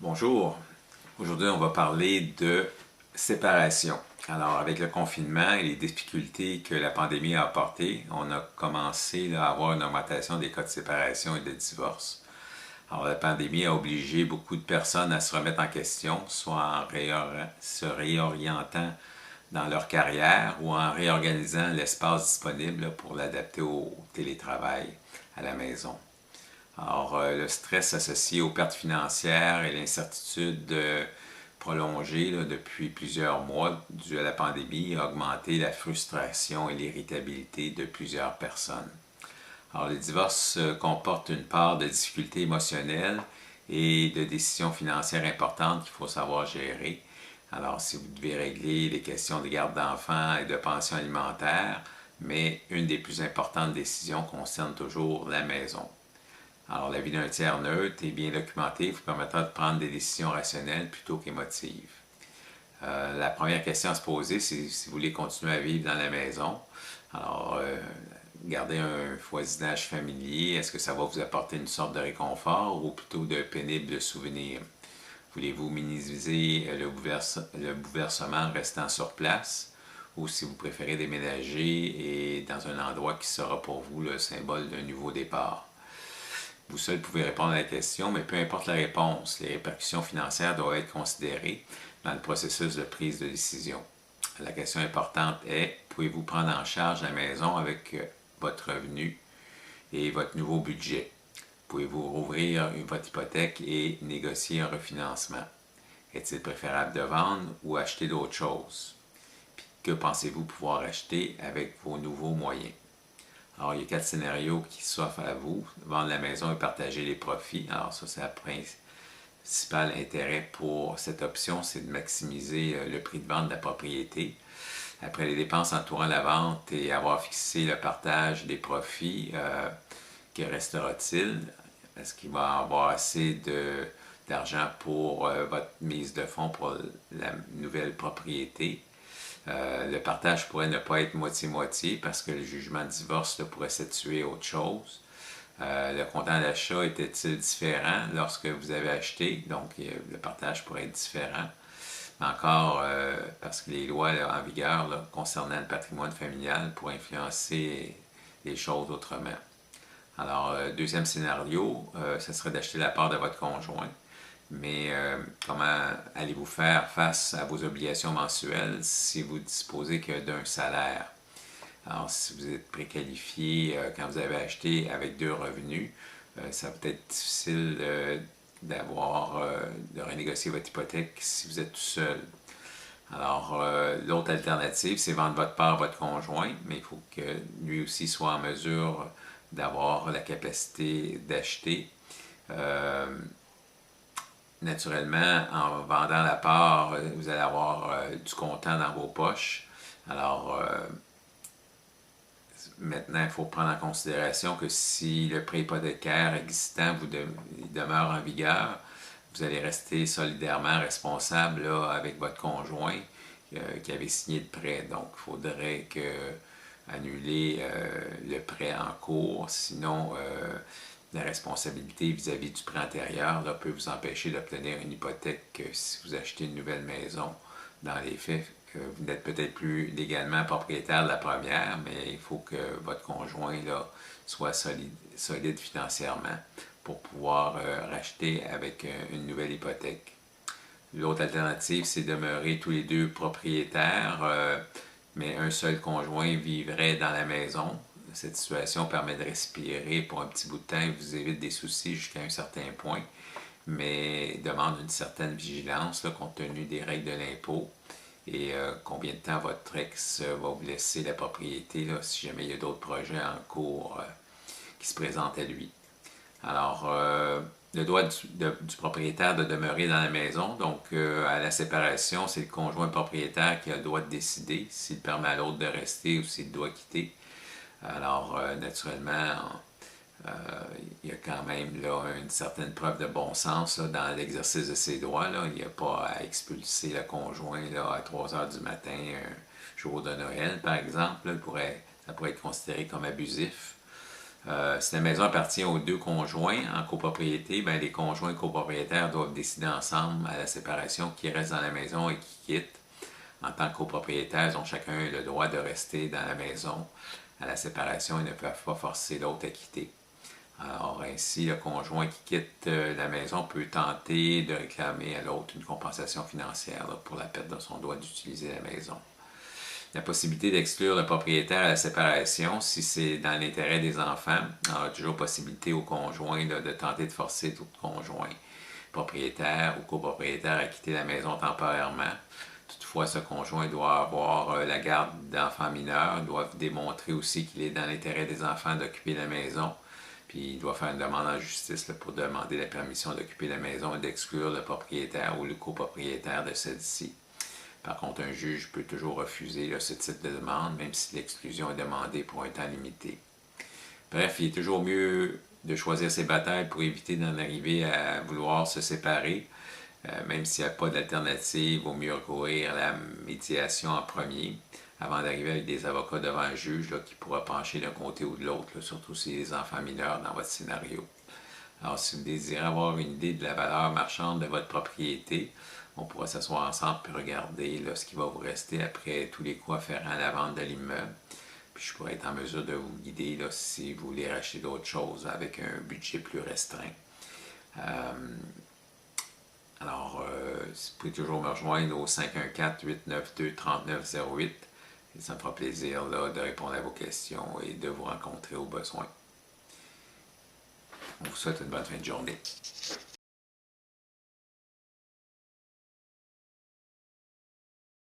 Bonjour, aujourd'hui on va parler de séparation. Alors avec le confinement et les difficultés que la pandémie a apportées, on a commencé à avoir une augmentation des cas de séparation et de divorce. Alors la pandémie a obligé beaucoup de personnes à se remettre en question, soit se réorientant dans leur carrière ou en réorganisant l'espace disponible pour l'adapter au télétravail à la maison. Alors, le stress associé aux pertes financières et l'incertitude prolongée depuis plusieurs mois due à la pandémie a augmenté la frustration et l'irritabilité de plusieurs personnes. Alors, le divorce comporte une part de difficultés émotionnelles et de décisions financières importantes qu'il faut savoir gérer. Alors, si vous devez régler les questions de garde d'enfants et de pension alimentaire, mais une des plus importantes décisions concerne toujours la maison. Alors, la vie d'un tiers neutre et bien documenté vous permettra de prendre des décisions rationnelles plutôt qu'émotives. La première question à se poser, c'est si vous voulez continuer à vivre dans la maison. Alors, garder un voisinage familier, est-ce que ça va vous apporter une sorte de réconfort ou plutôt de pénibles souvenirs? Voulez-vous minimiser le bouleversement en restant sur place ou si vous préférez déménager et dans un endroit qui sera pour vous le symbole d'un nouveau départ? Vous seul pouvez répondre à la question, mais peu importe la réponse, les répercussions financières doivent être considérées dans le processus de prise de décision. La question importante est, pouvez-vous prendre en charge la maison avec votre revenu et votre nouveau budget? Pouvez-vous rouvrir votre hypothèque et négocier un refinancement? Est-il préférable de vendre ou acheter d'autres choses? Puis, que pensez-vous pouvoir acheter avec vos nouveaux moyens? Alors, il y a 4 scénarios qui s'offrent à vous. Vendre la maison et partager les profits. Alors, ça, c'est le principal intérêt pour cette option, c'est de maximiser le prix de vente de la propriété. Après les dépenses entourant la vente et avoir fixé le partage des profits, que restera-t-il? Est-ce qu'il va y avoir assez d'argent pour votre mise de fonds pour la nouvelle propriété? Le partage pourrait ne pas être moitié-moitié parce que le jugement de divorce pourrait s'attuer autre chose. Le montant d'achat était-il différent lorsque vous avez acheté? Donc, le partage pourrait être différent. Encore, parce que les lois en vigueur concernant le patrimoine familial pourraient influencer les choses autrement. Alors, deuxième scénario, ce serait d'acheter la part de votre conjoint. Mais comment allez-vous faire face à vos obligations mensuelles si vous disposez que d'un salaire? Alors, si vous êtes préqualifié quand vous avez acheté avec 2 revenus, ça peut être difficile de renégocier votre hypothèque si vous êtes tout seul. Alors, l'autre alternative, c'est vendre votre part à votre conjoint, mais il faut que lui aussi soit en mesure d'avoir la capacité d'acheter. Naturellement, en vendant la part, vous allez avoir du comptant dans vos poches. Alors, maintenant, il faut prendre en considération que si le prêt hypothécaire existant demeure en vigueur, vous allez rester solidairement responsable avec votre conjoint qui avait signé le prêt. Donc, il faudrait annuler le prêt en cours. Sinon, la responsabilité vis-à-vis du prêt antérieur peut vous empêcher d'obtenir une hypothèque si vous achetez une nouvelle maison. Dans les faits, vous n'êtes peut-être plus légalement propriétaire de la première, mais il faut que votre conjoint soit solide financièrement pour pouvoir racheter avec une nouvelle hypothèque. L'autre alternative, c'est demeurer tous les deux propriétaires, mais un seul conjoint vivrait dans la maison. Cette situation permet de respirer pour un petit bout de temps et vous évite des soucis jusqu'à un certain point, mais demande une certaine vigilance compte tenu des règles de l'impôt et combien de temps votre ex va vous laisser la propriété si jamais il y a d'autres projets en cours qui se présentent à lui. Alors, le droit du propriétaire de demeurer dans la maison, donc à la séparation, c'est le conjoint propriétaire qui a le droit de décider s'il permet à l'autre de rester ou s'il doit quitter. Alors, naturellement, il y a quand même une certaine preuve de bon sens dans l'exercice de ses droits. Il n'y a pas à expulser le conjoint à 3 heures du matin, un jour de Noël, par exemple. Ça pourrait être considéré comme abusif. Si la maison appartient aux deux conjoints en copropriété, ben, les conjoints copropriétaires doivent décider ensemble à la séparation qui reste dans la maison et qui quitte. En tant que copropriétaires, ils ont chacun le droit de rester dans la maison à la séparation et ne peuvent pas forcer l'autre à quitter. Alors ainsi, le conjoint qui quitte la maison peut tenter de réclamer à l'autre une compensation financière pour la perte de son droit d'utiliser la maison. La possibilité d'exclure le propriétaire à la séparation, si c'est dans l'intérêt des enfants, il y a toujours possibilité au conjoint de tenter de forcer tout conjoint, propriétaire ou copropriétaire à quitter la maison temporairement. Toutefois, ce conjoint doit avoir la garde d'enfants mineurs, doit démontrer aussi qu'il est dans l'intérêt des enfants d'occuper la maison, puis il doit faire une demande en justice pour demander la permission d'occuper la maison et d'exclure le propriétaire ou le copropriétaire de celle-ci. Par contre, un juge peut toujours refuser ce type de demande, même si l'exclusion est demandée pour un temps limité. Bref, il est toujours mieux de choisir ses batailles pour éviter d'en arriver à vouloir se séparer. Même s'il n'y a pas d'alternative, il vaut mieux recourir à la médiation en premier, avant d'arriver avec des avocats devant un juge qui pourra pencher d'un côté ou de l'autre, surtout si les enfants mineurs dans votre scénario. Alors, si vous désirez avoir une idée de la valeur marchande de votre propriété, on pourra s'asseoir ensemble et regarder ce qui va vous rester après tous les coûts afférents à la vente de l'immeuble. Puis je pourrais être en mesure de vous guider si vous voulez racheter d'autres choses avec un budget plus restreint. Vous pouvez toujours me rejoindre au 514-892-3908. Et ça me fera plaisir de répondre à vos questions et de vous rencontrer au besoin. On vous souhaite une bonne fin de journée.